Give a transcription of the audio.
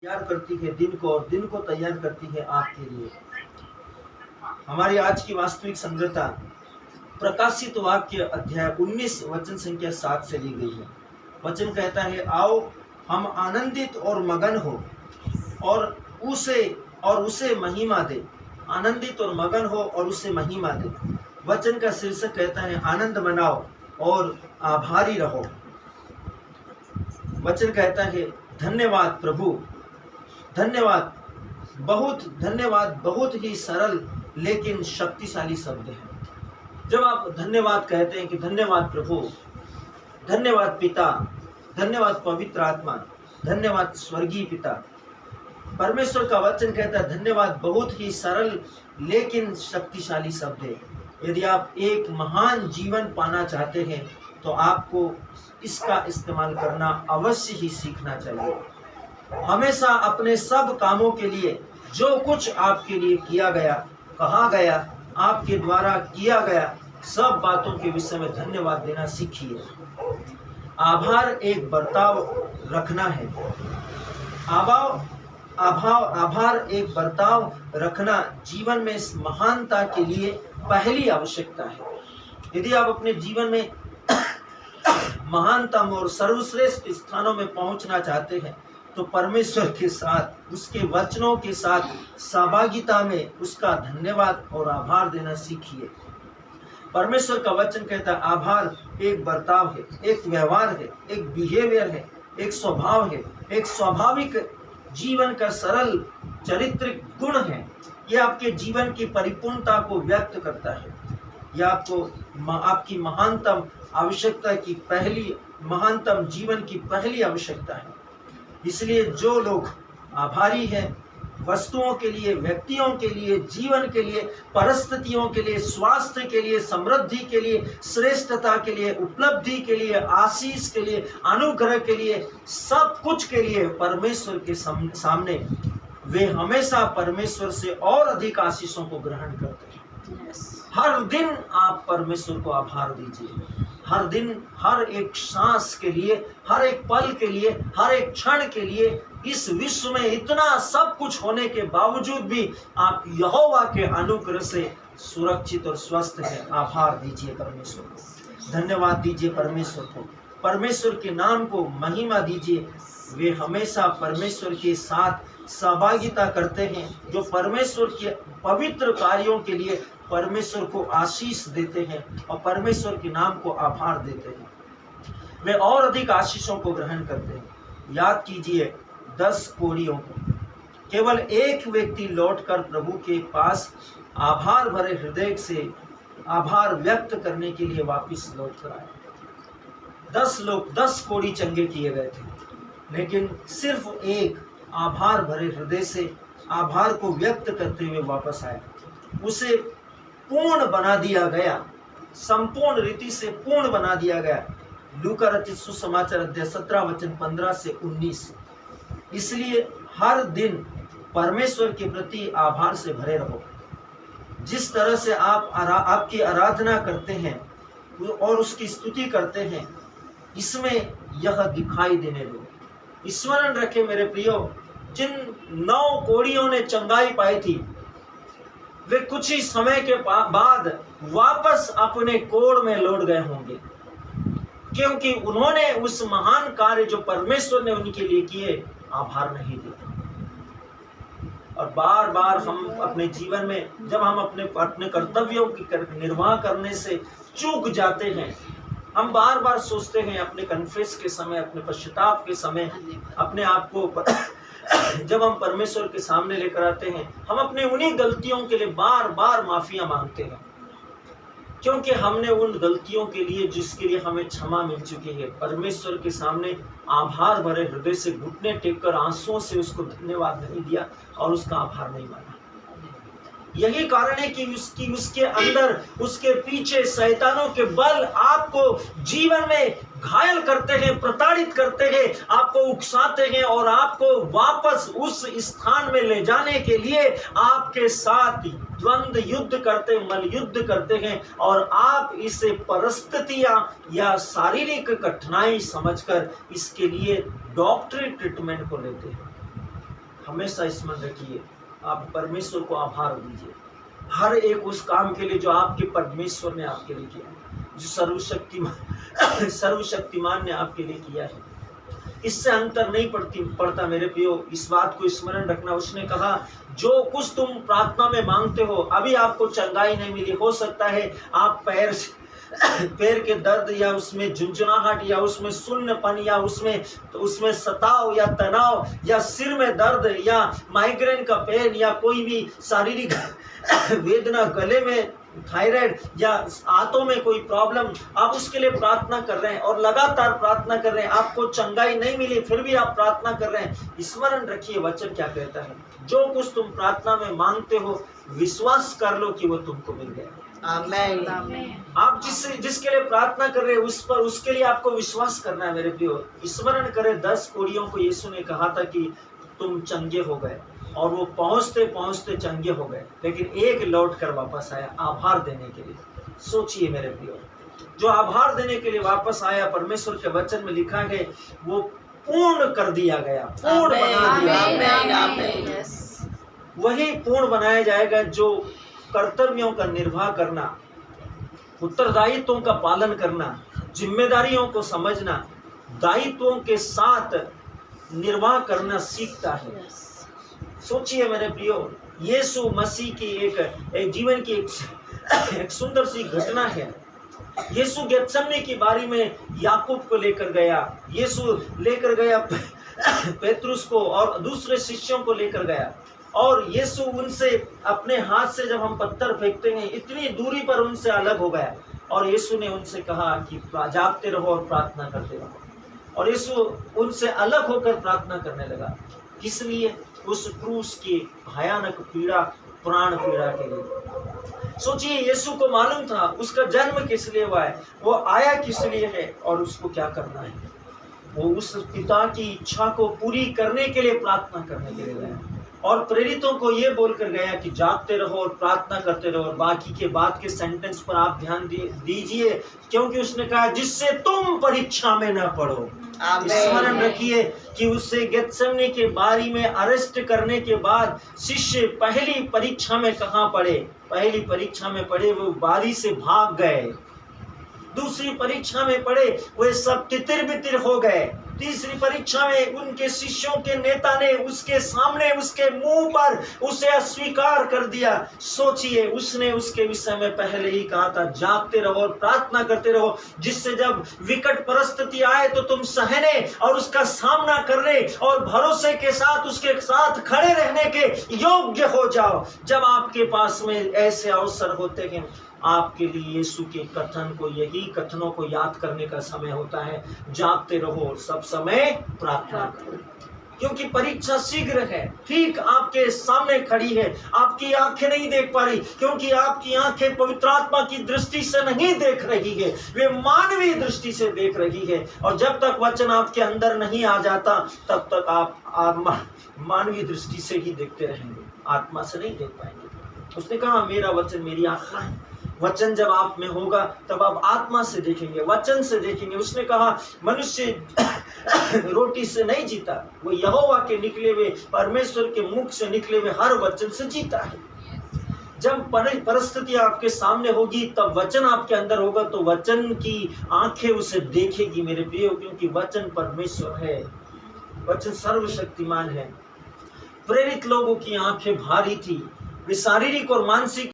तैयार करती है दिन को और दिन को तैयार करती है आपके लिए। हमारी आज की वास्तविक संगता प्रकाशित वाक्य अध्याय 19 वचन संख्या 7 से ली गई है। वचन कहता है, आओ हम आनंदित और मगन हो और उसे महिमा दे। आनंदित और मगन हो और उसे महिमा दे। वचन का शीर्षक कहता है, आनंद मनाओ और आभारी रहो। वचन कहता है, धन्यवाद प्रभु, धन्यवाद, बहुत धन्यवाद। बहुत ही सरल लेकिन शक्तिशाली शब्द है। जब आप धन्यवाद कहते हैं कि धन्यवाद प्रभु, धन्यवाद पिता, धन्यवाद पवित्र आत्मा, धन्यवाद स्वर्गीय पिता, परमेश्वर का वचन कहता है धन्यवाद बहुत ही सरल लेकिन शक्तिशाली शब्द है। यदि आप एक महान जीवन पाना चाहते हैं तो आपको इसका इस्तेमाल करना अवश्य ही सीखना चाहिए। हमेशा अपने सब कामों के लिए, जो कुछ आपके लिए किया गया, कहा गया, आपके द्वारा किया गया, सब बातों के विषय में धन्यवाद देना सीखिए। आभार एक बर्ताव रखना है। आभार एक बर्ताव रखना जीवन में इस महानता के लिए पहली आवश्यकता है। यदि आप अपने जीवन में महानतम और सर्वश्रेष्ठ स्थानों में पहुंचना चाहते हैं तो परमेश्वर के साथ, उसके वचनों के साथ सहभागिता में उसका धन्यवाद और आभार देना सीखिए। परमेश्वर का वचन कहता है आभार एक बर्ताव है, एक व्यवहार है, एक बिहेवियर है, एक स्वभाव है, एक स्वाभाविक जीवन का सरल चारित्रिक गुण है। यह आपके जीवन की परिपूर्णता को व्यक्त करता है। यह आपकी महानतम आवश्यकता की पहली, महानतम जीवन की पहली आवश्यकता है। इसलिए जो लोग आभारी हैं, वस्तुओं के लिए, व्यक्तियों के लिए, जीवन के लिए, परिस्थितियों के लिए, स्वास्थ्य के लिए, समृद्धि के लिए, श्रेष्ठता के लिए, उपलब्धि के लिए, आशीष के लिए, अनुग्रह के लिए, सब कुछ के लिए परमेश्वर के सामने वे हमेशा परमेश्वर से और अधिक आशीषों को ग्रहण करते हैं। हर दिन आप परमेश्वर को आभार दीजिए। हर दिन, हर एक सांस के लिए, हर एक पल के लिए, हर एक क्षण के लिए, इस विश्व में इतना सब कुछ होने के बावजूद भी आप यहोवा के अनुग्रह से सुरक्षित और स्वस्थ हैं। आभार दीजिए परमेश्वर को, धन्यवाद दीजिए परमेश्वर को, परमेश्वर के नाम को महिमा दीजिए। वे हमेशा परमेश्वर के साथ सहभागिता करते हैं, जो परमेश्वर के पवित्र कार्यों के लिए परमेश्वर को आशीष देते हैं और परमेश्वर के नाम को आभार देते हैं। वे और अधिक आशीषों को ग्रहण करते हैं। याद कीजिए 10 कोढ़ियों को केवल एक व्यक्ति लौटकर प्रभु के पास आभार भरे हृदय से आभार व्यक्त करने के लिए वापस लौट कर आए। 10 लोग, 10 कोढ़ी चंगे किए गए थे, लेकिन सिर्फ एक आभार भरे हृदय से आभार को व्यक्त करते हुए वापस आया। उसे पूर्ण बना दिया गया, संपूर्ण रीति से पूर्ण बना दिया गया। लूका रचित सुसमाचार अध्याय 17 वचन 15 से 19। इसलिए हर दिन परमेश्वर के प्रति आभार से भरे रहो। जिस तरह से आप आपकी आराधना करते हैं और उसकी स्तुति करते हैं, इसमें यह दिखाई देने दो। स्मरण रखें मेरे प्रियो, जिन 9 कोढ़ियों ने चंगाई पाई थी, वे कुछ ही समय के बाद वापस अपने कोढ़ में लौट गए होंगे, क्योंकि उन्होंने उस महान कार्य जो परमेश्वर ने उनके लिए किए, आभार नहीं दिया। और बार बार हम अपने जीवन में जब हम अपने कर्तव्यों की निर्वाह करने से चूक जाते हैं, हम बार बार सोचते हैं अपने कन्फेस के समय, अपने पश्चाताप के समय, अपने आप को जब हम परमेश्वर के सामने लेकर आते हैं, हम अपने उन्हीं गलतियों के लिए बार बार माफिया मांगते हैं, क्योंकि हमने उन गलतियों के लिए जिसके लिए हमें क्षमा मिल चुकी है, परमेश्वर के सामने आभार भरे हृदय से घुटने टेक कर आंसुओं से उसको धन्यवाद नहीं दिया और उसका आभार नहीं माना। यही कारण है कि उसके अंदर, उसके पीछे शैतानों के बल आपको जीवन में घायल करते हैं, प्रताड़ित करते हैं, आपको उकसाते हैं और आपको वापस उस स्थान में ले जाने के लिए आपके साथ द्वंद्व युद्ध करते, मल युद्ध करते हैं। और आप इसे परिस्थितियां या शारीरिक कठिनाई समझकर इसके लिए डॉक्टरी ट्रीटमेंट को लेते हैं। हमेशा स्मरण रखिए, आप परमेश्वर को आभार दीजिए हर एक उस काम के लिए जो आपके परमेश्वर ने आपके लिए किया, जो सर्वशक्तिमान ने आपके लिए किया है। इससे अंतर नहीं पड़ता मेरे प्रियो, इस बात को स्मरण रखना। उसने कहा जो कुछ तुम प्रार्थना में मांगते हो, अभी आपको चंगाई नहीं मिली, हो सकता है आप पैर के दर्द या उसमें झुंझुनाहट या उसमें सुन्नपन या उसमें सताव या तनाव या सिर में दर्द या माइग्रेन का पेन या कोई भी शारीरिक वेदना, गले में थायराइड या हाथों में कोई प्रॉब्लम, आप उसके लिए प्रार्थना कर रहे हैं और लगातार प्रार्थना कर रहे हैं, आपको चंगाई नहीं मिली फिर भी आप प्रार्थना कर रहे हैं। स्मरण रखिए वचन क्या कहता है, जो कुछ तुम प्रार्थना में मांगते हो विश्वास कर लो कि वो तुमको मिल गया। आमीन। आप जिसके लिए प्रार्थना कर रहे हैं उसके लिए आपको विश्वास करना है मेरे प्रियो। स्मरण करें 10 कोढ़ियों को यीशु ने कहा था कि तुम चंगे हो गए, और वो पहुंचते पहुंचते चंगे हो गए, लेकिन एक लौट कर वापस आया आभार देने के लिए। सोचिए मेरे प्रियो, जो आभार देने के लिए वापस आया, परमेश्वर के वचन में लिखा है वो पूर्ण कर दिया गया, पूर्ण बना दिया। वही पूर्ण बनाया जाएगा जो कर्तव्यों का निर्वाह करना, उत्तरदायित्वों का पालन करना, जिम्मेदारियों को समझना, दायित्वों के साथ निर्वाह करना सीखता है। सोचिए मेरे प्रियो, यीशु मसीह की एक जीवन की एक सुंदर सी घटना है। यीशु गेत्सेमनी की बारी में याकूब को लेकर गया, यीशु लेकर गया पेतरुस को और दूसरे शिष्यों को लेकर गया, और यीशु उनसे अपने हाथ से जब हम पत्थर फेंकते हैं इतनी दूरी पर उनसे अलग हो गया, और यीशु ने उनसे कहा कि जागते रहो और प्रार्थना करते रहो, और यीशु उनसे अलग होकर प्रार्थना करने लगा। किस लिए? उस क्रूस की भयानक पीड़ा, प्राण पीड़ा के लिए। सोचिए, यीशु को मालूम था उसका जन्म किस लिए हुआ है, वो आया किस लिए है और उसको क्या करना है। वो उस पिता की इच्छा को पूरी करने के लिए प्रार्थना करने के लिए गया, और प्रेरितों को ये बोलकर गया कि जागते रहो और प्रार्थना करते रहो। और बाकी के बाद के सेंटेंस पर आप ध्यान दीजिए, क्योंकि उसने कहा जिससे तुम परीक्षा में न पड़ो। स्मरण रखिए कि उससे गेत्सेमनी के बारी में अरेस्ट करने के बाद शिष्य पहली परीक्षा में कहाँ पड़े? पहली परीक्षा में पड़े वो बारी से भाग गए, दूसरी परीक्षा में पड़े वे सब तितिर बितिर हो गए, तीसरी परीक्षा में उनके शिष्यों के नेता ने उसके सामने उसके मुंह पर उसे अस्वीकार कर दिया। सोचिए, उसने उसके विषय में पहले ही कहा था जागते रहो और प्रार्थना करते रहो, जिससे जब विकट परिस्थिति आए तो तुम सहने और उसका सामना करने और भरोसे के साथ उसके साथ खड़े रहने के योग्य हो जाओ। जब आपके पास में ऐसे अवसर होते हैं, आपके लिए यीशु के यही कथनों को याद करने का समय होता है। जागते रहो और सब समय प्रार्थना करो, क्योंकि परीक्षा शीघ्र है, ठीक आपके सामने खड़ी है। आपकी आंखें नहीं देख पा रही, क्योंकि आपकी आंखें पवित्र आत्मा की दृष्टि से नहीं देख रही है, वे मानवीय दृष्टि से देख रही है। और जब तक वचन आपके अंदर नहीं आ जाता तब तक आप मानवीय दृष्टि से ही देखते रहेंगे, आत्मा से नहीं देख पाएंगे। उसने कहा मेरा वचन मेरी आत्मा है। वचन जब आप में होगा तब आप आत्मा से देखेंगे, वचन से देखेंगे। उसने कहा मनुष्य रोटी से नहीं जीता, वो यहोवा के निकले हुए परमेश्वर के मुख से निकले हुए हर वचन से जीता है। जब परिस्थितियां आपके सामने होगी तब वचन आपके अंदर होगा, तो वचन की आंखें उसे देखेगी मेरे प्रियो, क्योंकि वचन परमेश्वर है, वचन सर्वशक्तिमान है। प्रेरित लोगों की आंखें भारी थी, वे शारीरिक और मानसिक